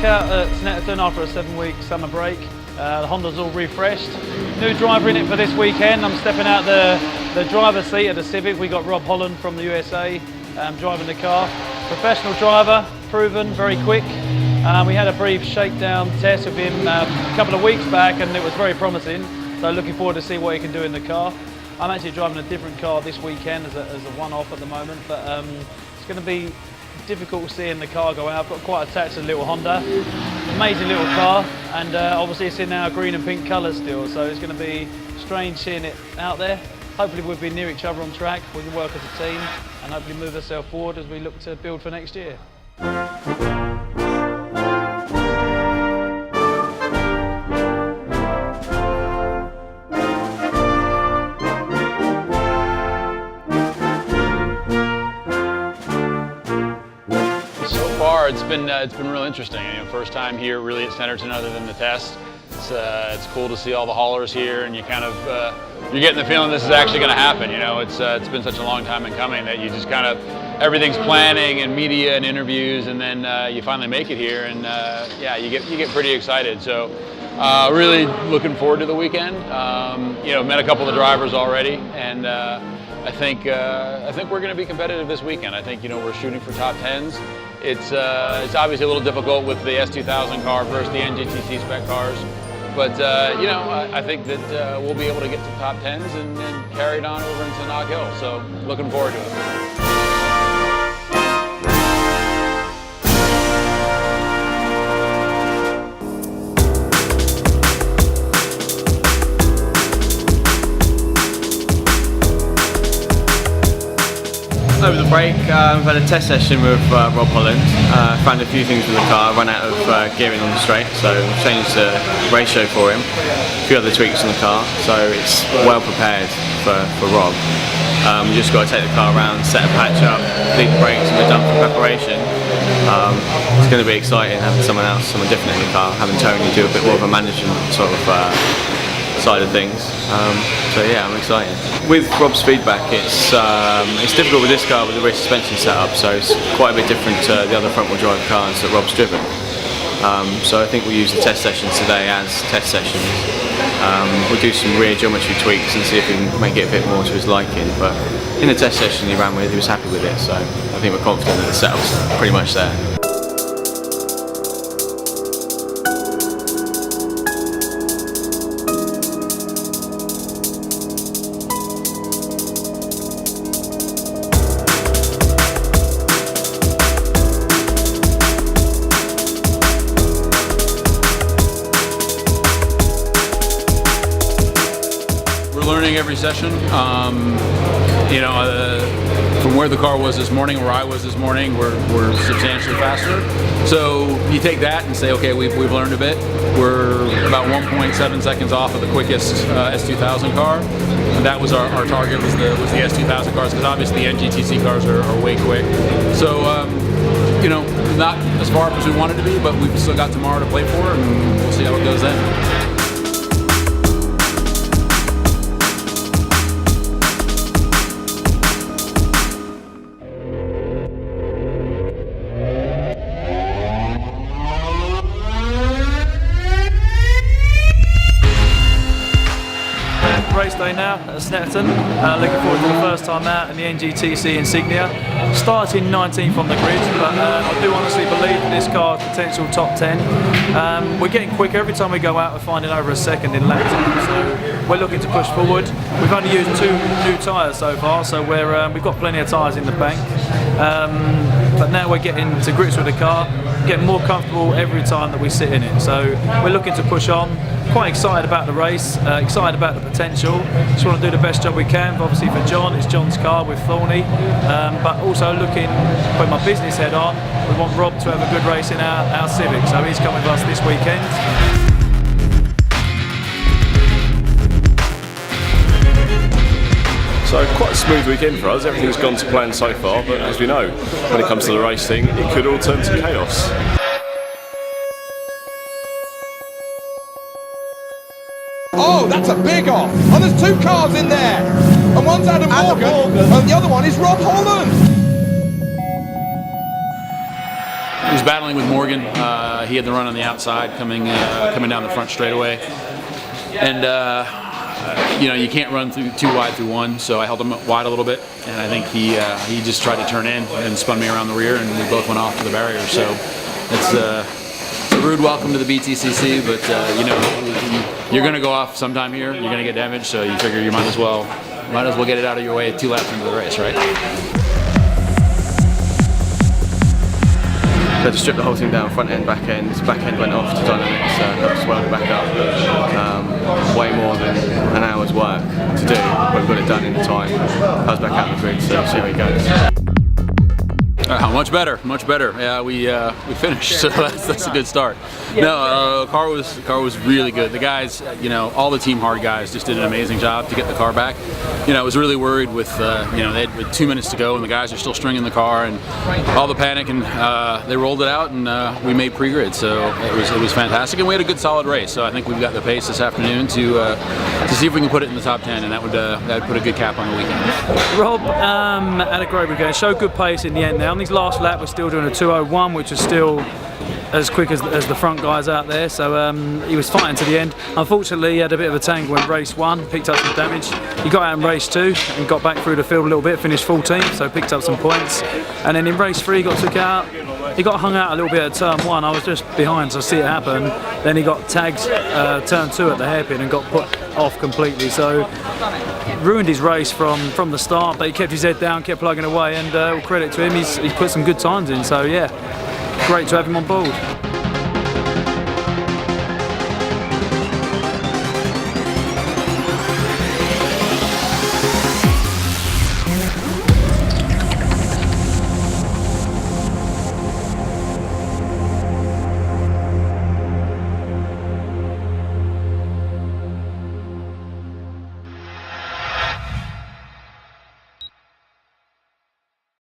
back out at Snetterton after a 7-week summer break. The Honda's all refreshed. New driver in it for this weekend. I'm stepping out the driver's seat of the Civic. We got Robb Holland from the USA driving the car. Professional driver, proven, very quick. We had a brief shakedown test with him a couple of weeks back and it was very promising. So looking forward to see what he can do in the car. I'm actually driving a different car this weekend as a one-off at the moment, but it's going to be difficult seeing the car go out. I've got quite attached to the little Honda. Amazing little car, and obviously it's in our green and pink colours still, so it's going to be strange seeing it out there. Hopefully we'll be near each other on track, we can work as a team and hopefully move ourselves forward as we look to build for next year. It's been real interesting. You know, first time here really at Snetterton other than the test. It's cool to see all the haulers here, and you kind of you're getting the feeling this is actually going to happen. You know, it's been such a long time in coming that you just kind of everything's planning and media and interviews, and then you finally make it here, and yeah, you get pretty excited. So really looking forward to the weekend. You know, met a couple of the drivers already, and I think we're going to be competitive this weekend. I think, you know, we're shooting for top 10s. It's obviously a little difficult with the S2000 car versus the NGTC spec cars, but you know, I think that we'll be able to get to top 10s and carry it on over into Knock Hill. So looking forward to it. Over the break, we've had a test session with Robb Holland. Found a few things with the car, run out of gearing on the straight, so changed the ratio for him. A few other tweaks on the car, so it's well prepared for Robb. We just got to take the car around, set a patch up, bleed the brakes, and we're done for preparation. It's going to be exciting having someone different in the car, having Tony do a bit more of a management sort of side of things. So yeah, I'm excited. With Robb's feedback, it's difficult with this car with the rear suspension setup, so it's quite a bit different to the other front-wheel drive cars that Robb's driven. So I think we'll use the test sessions today as test sessions. We'll do some rear geometry tweaks and see if we can make it a bit more to his liking, but in the test session he ran with, he was happy with it, so I think we're confident that the setup's pretty much there. Learning every session. You know, from where the car was this morning, where I was this morning, we're substantially faster. So you take that and say, okay, we've learned a bit. We're about 1.7 seconds off of the quickest S2000 car. And that was our target, was the S2000 cars, because obviously the NGTC cars are way quick. So you know, not as far up as we wanted to be, but we've still got tomorrow to play for, and we'll see how it goes then. Race day now at Snetterton. Looking forward to the first time out in the NGTC insignia. Starting 19th on the grid, but I do honestly believe this car has potential top 10. We're getting quicker every time we go out. We're finding over a second in lap time, so we're looking to push forward. We've only used 2 new tyres so far, so we've got plenty of tyres in the bank. But now we're getting to grips with the car, getting more comfortable every time that we sit in it. So we're looking to push on. Quite excited about the race, excited about the potential. Just want to do the best job we can. Obviously for John, it's John's car with Thorny, but also looking, put my business head on, we want Robb to have a good race in our Civic, so he's coming with us this weekend. So quite a smooth weekend for us, everything's gone to plan so far, but as we know, when it comes to the racing, it could all turn to chaos. Oh, that's a big off! Oh, there's 2 cars in there! And one's Adam Morgan, and the other one is Robb Holland! was battling with Morgan. He had the run on the outside coming down the front straightaway, and you know, you can't run too wide through one, so I held him wide a little bit, and I think he just tried to turn in and spun me around the rear, and we both went off to the barrier. So it's a rude welcome to the BTCC, but you know, you're going to go off sometime here. You're going to get damaged, so you figure you might as well get it out of your way 2 laps into the race, right? They had to strip the whole thing down, front end, back end. Back end went off to dynamics, helped swell it back up. Way more than an hour's work to do, but we got it done in time. I was back out the grid, so see how it goes. Much better. Yeah, we finished, so that's a good start. No, car was really good. The guys, you know, all the team hard guys just did an amazing job to get the car back. You know, I was really worried with, you know, they had 2 minutes to go and the guys are still stringing the car and all the panic, and they rolled it out, and we made pre-grid, so it was fantastic, and we had a good solid race. So I think we've got the pace this afternoon to see if we can put it in the top 10, and that would put a good cap on the weekend. Rob had a great weekend, showed good pace in the end. Now on his last lap we're still doing a 2:01, which is still as quick as the front guys out there, so he was fighting to the end. Unfortunately he had a bit of a tangle in race 1, picked up some damage. He got out in race 2 and got back through the field a little bit, finished 14th, so picked up some points. And then in race 3 he got took out. He got hung out a little bit at turn 1. I was just behind, so I see it happen. Then he got tagged turn 2 at the hairpin and got put off completely, so ruined his race from the start, but he kept his head down, kept plugging away, and all credit to him, he's put some good times in, so yeah, great to have him on board.